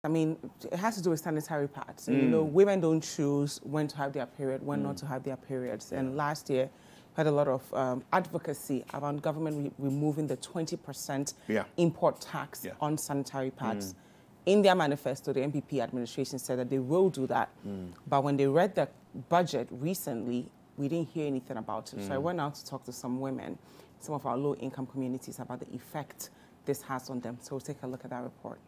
I mean, it has to do with sanitary pads. And, you know, women don't choose when to have their period, when not to have their periods. And last year, we had a lot of advocacy around government removing the 20% import tax on sanitary pads. In their manifesto, the MPP administration said that they will do that. But when they read the budget recently, we didn't hear anything about it. So I went out to talk to some women, some of our low-income communities, about the effect this has on them. So we'll take a look at that report.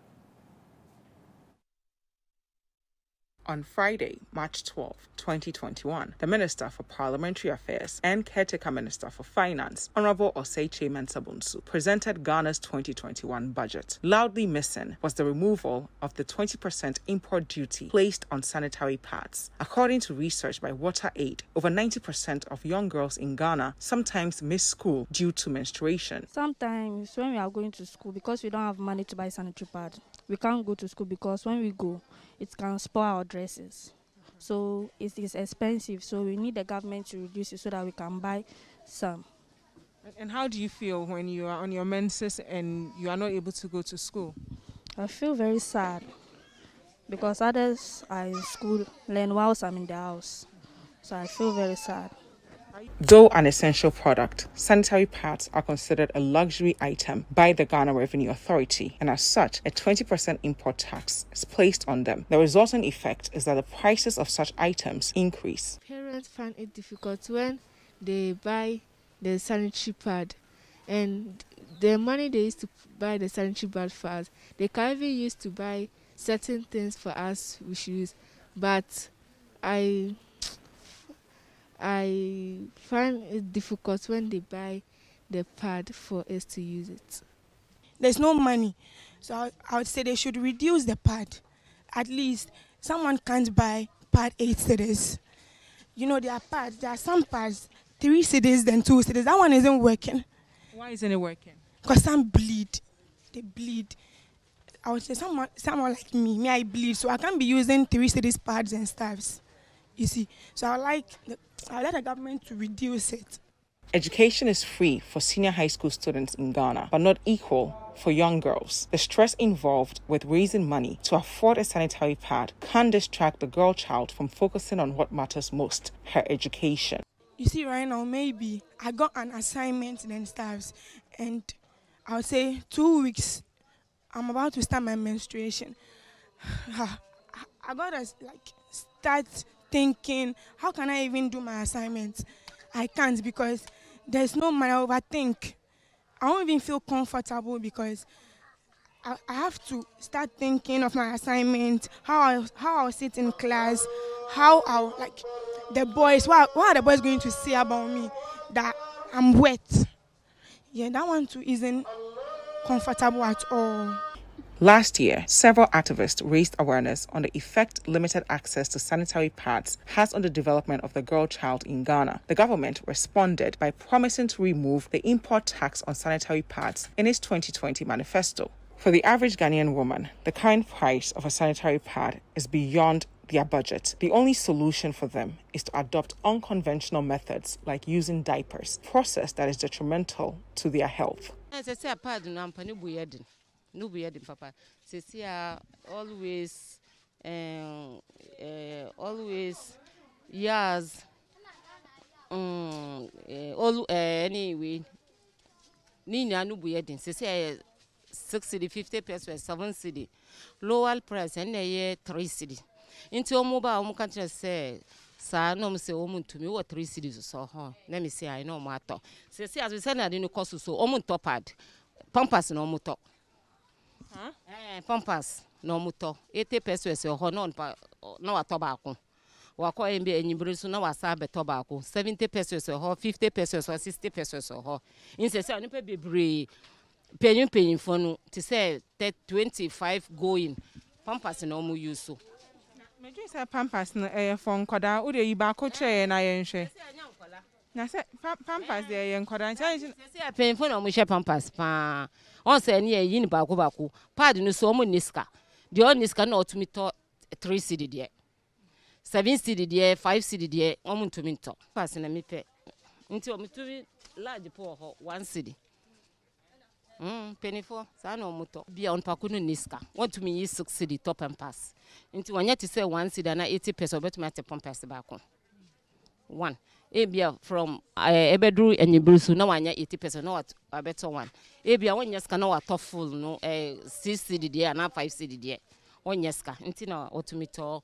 On Friday, March 12, 2021, the Minister for Parliamentary Affairs and Caretaker Minister for Finance, Honorable Osei Mensah-Bonsu, presented Ghana's 2021 budget. Loudly missing was the removal of the 20% import duty placed on sanitary pads. According to research by WaterAid, over 90% of young girls in Ghana sometimes miss school due to menstruation. Sometimes when we are going to school, because we don't have money to buy sanitary pads, we can't go to school because when we go, it can spoil our dresses. So it is expensive. So we need the government to reduce it so that we can buy some. And how do you feel when you are on your menses and you are not able to go to school? I feel very sad because others are in school, learn whilst I'm in the house. So I feel very sad. Though an essential product, sanitary pads are considered a luxury item by the Ghana Revenue Authority, and as such, a 20% import tax is placed on them. The resulting effect is that the prices of such items increase. Parents find it difficult when they buy the sanitary pad, and the money they used to buy the sanitary pad for us, they can even use to buy certain things for us we should use. But I find it difficult when they buy the pad for us to use it. There's no money, so I would say they should reduce the pad. At least someone can't buy pad 8 cedis. You know, there are some pads 3 cedis then 2 cedis. That one isn't working. Why isn't it working? Because some bleed. They bleed. I would say someone like me, I bleed, so I can't be using 3 cedis pads and stuffs. You see, so I like the government to reduce it. Education is free for senior high school students in Ghana, but not equal for young girls. The stress involved with raising money to afford a sanitary pad can distract the girl child from focusing on what matters most, her education. You see, right now, maybe I got an assignment and stuff, and I would say 2 weeks, I'm about to start my menstruation. I gotta start thinking, how can I even do my assignments? I can't because there's no money. I overthink. I won't even feel comfortable because I have to start thinking of my assignment, how I'll sit in class, how I'll the boys. What are the boys going to say about me that I'm wet? Yeah, that one too isn't comfortable at all. Last year, several activists raised awareness on the effect limited access to sanitary pads has on the development of the girl child in Ghana. The government responded by promising to remove the import tax on sanitary pads in its 2020 manifesto. For the average Ghanaian woman, the current price of a sanitary pad is beyond their budget. The only solution for them is to adopt unconventional methods like using diapers, a process that is detrimental to their health. No be the papa. Say always yes. Anyway. Nina no be edin. Say 6 cedi, 50 pesos, 7 cedi. Lower price and a 3 cedi. Into your mobile country say. Sa no say omun to me what 3 cedis so ho. Let me say I know matter. Say as we said I didn't cost so omun topad. Pampas no muto. Pampas no muto 80 pesos or no tobacco. Wako mbe enyibrisu na wasabe tobacco 70 pesos or 50 pesos or 60 pesos or in say no pe bebre paying for no to say 25 going pampas no mu use so me just say pampas na for nkoda wo de yi ba ko che na ye nhwe na say pampas de ye nkoda say paying for no mu she pampas pa on say ne yi ni ba ko pad no so mo niska de on niska na otumi to 3 cedi de 7 cedi de 5 cedi de o mo ntumi to pass na me pe nti o me to large po ho 1 cedi Penny for Sano Moto. Be on Pakunu Niska. Want to me use 6 city top and pass. Into one yet to say 1 city and 80 pesos, but matter pump back on. 1. Abia from Ebedru and Yibrusu, no one 80 pesos, no what a better one. Abia 1 yeska no a top full, no 6 city dear and 5 city dear. 1 yeska, intina automator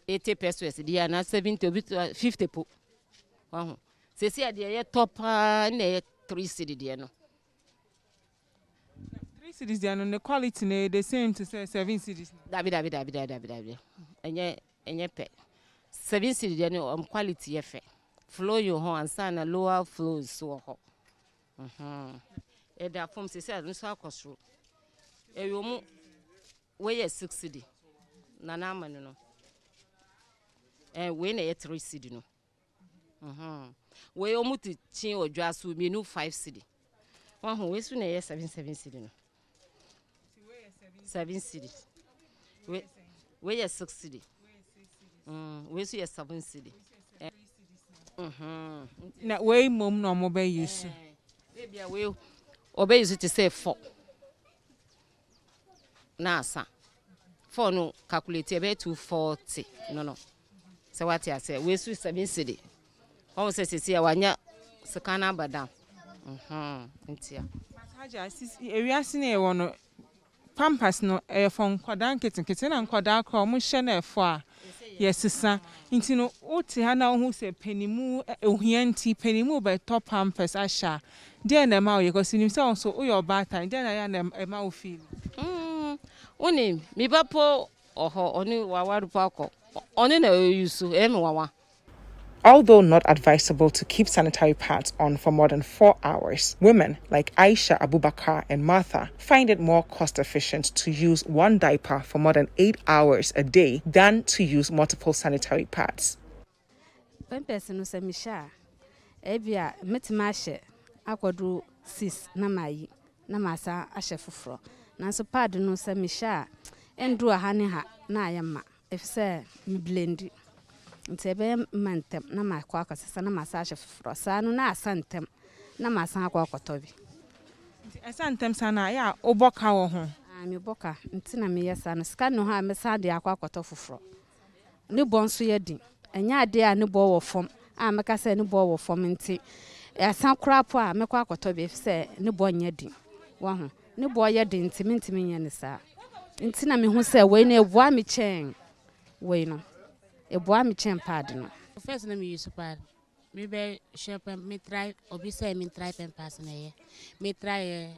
80 pesos dear and 70 50 po. Say, see, dear top and 3 city dear no. 3 cities there no the quality the same to say 7 cities. Dabi. Enye pe. 7 cities there no quality efe. Flow you ho and sana lower flow so ho. E da form say no so akosro. E yo mu we 6 city. Na na ma no. We na 3 city no. We yo mu ti chin odwa so me no 5 city. One we so na 7 city no. 7 cities. We 6 city. We see 7 city. Na we mom no mo be use. Maybe we obey use to say 4. Na asa. 4 no calculate about 240. No. So what I say we see 7 city. How say wanya sakana badam. Ntia. Haja sis ewiase na e wono Pampers no from kwadan kitten and kwada crawl mushe na efo a yesisa nti no oti ha na hu se penimu ohianti penimu be top pampers asha dey na ma o yekosi nim se so o your bad time dey na ya na e ma o feel oni mi papo oho oni wawaru pako oni na yusu e me wawa. Although not advisable to keep sanitary pads on for more than 4 hours, women like Aisha Abubakar and Martha find it more cost efficient to use one diaper for more than 8 hours a day than to use multiple sanitary pads. Pampers no se misha ebia metimashe akodu 6 na mayi na masa ahye foforo nanso pad no se misha endu aha ne ha na ayema efse mi blendi ntebe mantem na makwa akasesa na masa foforo sa no na asantem na masa akwa akotobi asantem sana ya oboka wo ho mi boka ntina me yesa no ska no ha me sa de akwa akoto foforo ne bonso yedi enya ade a ne bo wo fom a meka se ne bo wo fom nti asan krapo a mekwa akotobi efse ne bo nya di wo ho ne bo yedi ntimi nya ne sa ntina me hu se we na ebua me chen we no ebua mi chen pad no first na me use pad me be shop me try obi say me try pen pass na ye me try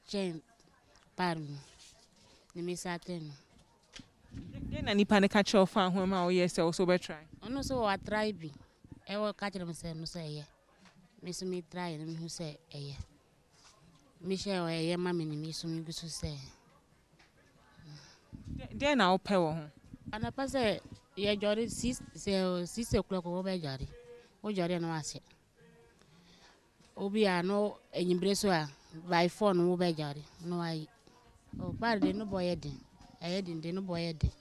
chen pad ni me saten dey na nipa ne ka che ofa ho ma o yes also be try ono so wa try bi e wo ka che me say no say ye me so me try na me hu say ye me share ye ma me ni me so me gusu say dey na o pe wo ho ana pa say ye jori 6 o'clock wo be jori o jori na wase obi ano enyibre so a by phone wo be jori no ai o par de no boy edin ayedin de no boy edin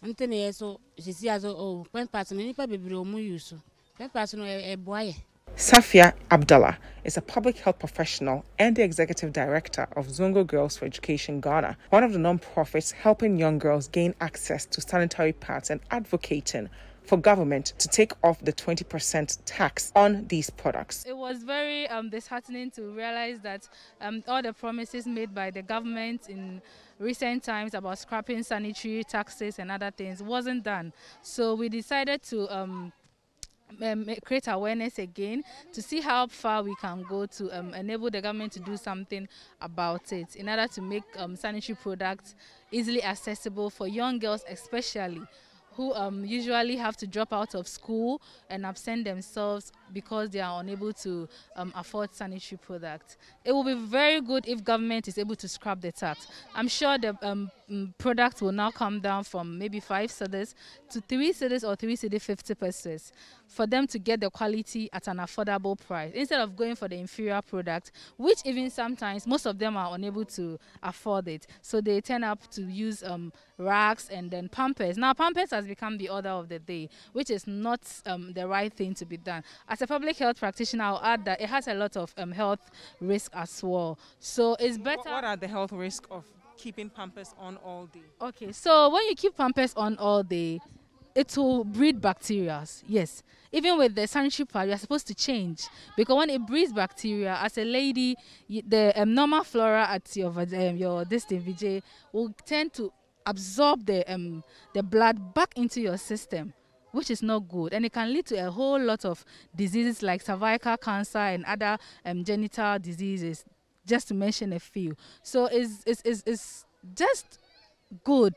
ntene yeso sisi azo o pen pass no nipa bebre o mu use pen pass no e boye. Safia Abdallah is a public health professional and the executive director of Zongo Girls for Education Ghana, one of the non-profits helping young girls gain access to sanitary pads and advocating for government to take off the 20% tax on these products. It was very disheartening to realize that all the promises made by the government in recent times about scrapping sanitary taxes and other things wasn't done. So we decided to create awareness again to see how far we can go to enable the government to do something about it in order to make sanitary products easily accessible for young girls especially, who usually have to drop out of school and absent themselves because they are unable to afford sanitary products. It will be very good if government is able to scrap the tax. I'm sure the product will now come down from maybe 5 cedis to 3 cedis or 3 cedi 50 pesos for them to get the quality at an affordable price instead of going for the inferior product, which even sometimes most of them are unable to afford it. So they turn up to use rags and then Pampers. Now Pampers has become the order of the day, which is not the right thing to be done. At as a public health practitioner, I'll add that it has a lot of health risk as well. So it's better. What are the health risks of keeping Pampers on all day? Okay, so when you keep Pampers on all day, it will breed bacteria. Yes. Even with the sanitary pad, you are supposed to change, because when it breeds bacteria, as a lady, the normal flora at your distant VJ will tend to absorb the blood back into your system, which is not good, and it can lead to a whole lot of diseases like cervical cancer and other genital diseases, just to mention a few. So it's just good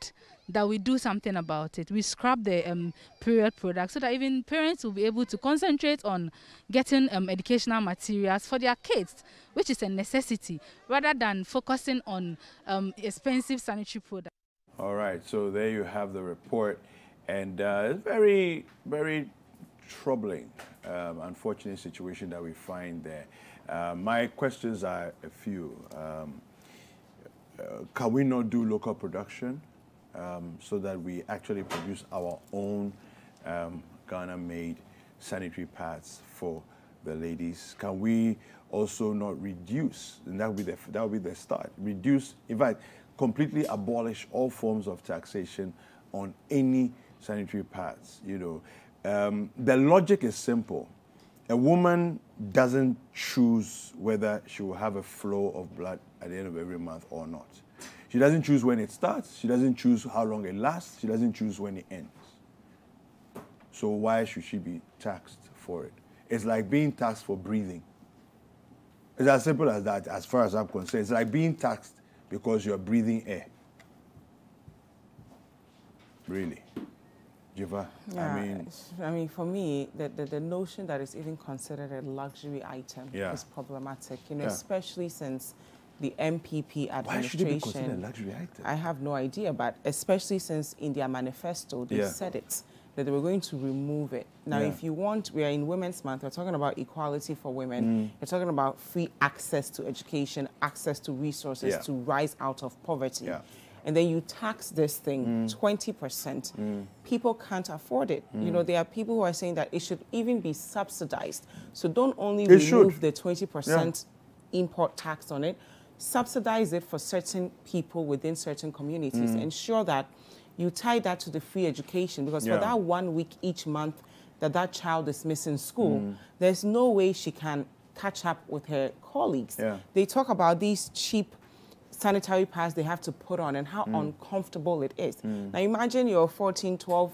that we do something about it. We scrap the period products so that even parents will be able to concentrate on getting educational materials for their kids, which is a necessity, rather than focusing on expensive sanitary products. All right, so there you have the report, and it's very, very troubling, unfortunate situation that we find there. My questions are a few. Can we not do local production so that we actually produce our own Ghana-made sanitary pads for the ladies? Can we also not reduce, and that would be the start, reduce, in fact, completely abolish all forms of taxation on any sanitary pads? You know, the logic is simple. A woman doesn't choose whether she will have a flow of blood at the end of every month or not. She doesn't choose when it starts. She doesn't choose how long it lasts. She doesn't choose when it ends. So why should she be taxed for it? It's like being taxed for breathing. It's as simple as that, as far as I'm concerned. It's like being taxed because you're breathing air. Really. Jiva, yeah, I mean, for me, the notion that it's even considered a luxury item is problematic, you know, especially since the MPP administration. Why should it be considered a luxury item? I have no idea, but especially since in their manifesto, they said it, that they were going to remove it. Now, if you want, we are in Women's Month, we're talking about equality for women. We're talking about free access to education, access to resources to rise out of poverty. And then you tax this thing 20%. People can't afford it. You know, there are people who are saying that it should even be subsidized. So don't only remove the 20% import tax on it, subsidize it for certain people within certain communities. Ensure that you tie that to the free education, because for that 1 week each month that child is missing school, there's no way she can catch up with her colleagues. They talk about these cheap sanitary pads they have to put on and how uncomfortable it is. Now imagine your 14, 12,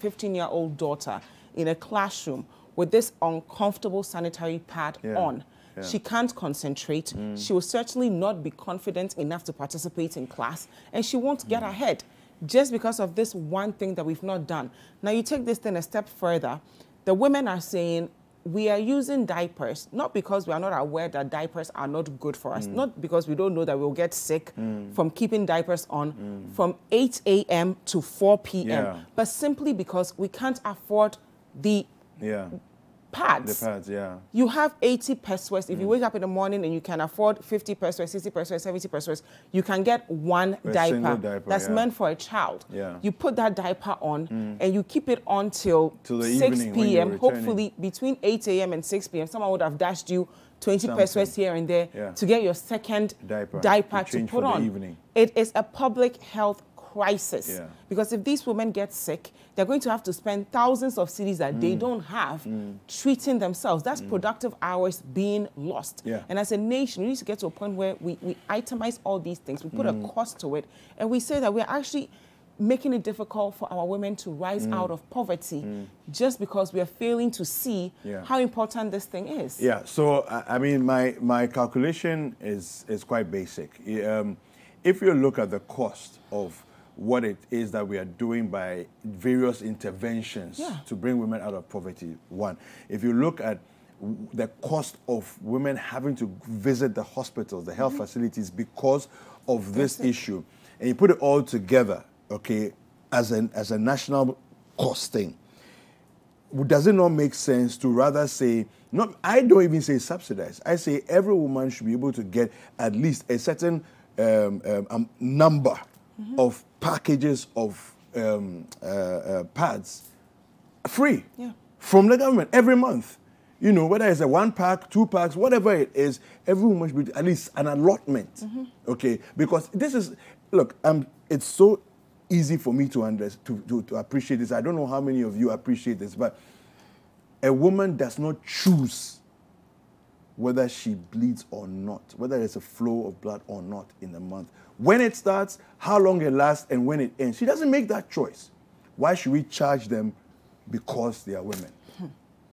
15-year-old daughter in a classroom with this uncomfortable sanitary pad on. She can't concentrate. She will certainly not be confident enough to participate in class, and she won't get ahead just because of this one thing that we've not done. Now you take this thing a step further. The women are saying, we are using diapers, not because we are not aware that diapers are not good for us, not because we don't know that we'll get sick from keeping diapers on from 8 a.m. to 4 p.m., but simply because we can't afford the pads. The pads, You have 80 pesos. If you wake up in the morning and you can afford 50 pesos, 60 pesos, 70 pesos, you can get one diaper that's meant for a child. You put that diaper on and you keep it on till 6 p.m. Hopefully between 8 a.m. and 6 p.m. someone would have dashed you 20 pesos here and there to get your second diaper to put on. It is a public health crisis. Because if these women get sick, they're going to have to spend thousands of cedis that they don't have treating themselves. That's productive hours being lost. And as a nation, we need to get to a point where we itemize all these things, we put a cost to it, and we say that we're actually making it difficult for our women to rise out of poverty just because we are failing to see how important this thing is. So, I mean, my calculation is quite basic. If you look at the cost of what it is that we are doing by various interventions to bring women out of poverty, one. If you look at the cost of women having to visit the hospitals, the health facilities because of this issue, and you put it all together, okay, as a national cost thing, does it not make sense to rather say, I don't even say subsidize, I say every woman should be able to get at least a certain number of packages of pads free from the government every month. You know, whether it's a 1 pack, 2 packs, whatever it is, every woman should be at least an allotment. Okay? Because this is, look, it's so easy for me to appreciate this. I don't know how many of you appreciate this, but a woman does not choose whether she bleeds or not, whether there's a flow of blood or not in the month. When it starts, how long it lasts, and when it ends. She doesn't make that choice. Why should we charge them because they are women?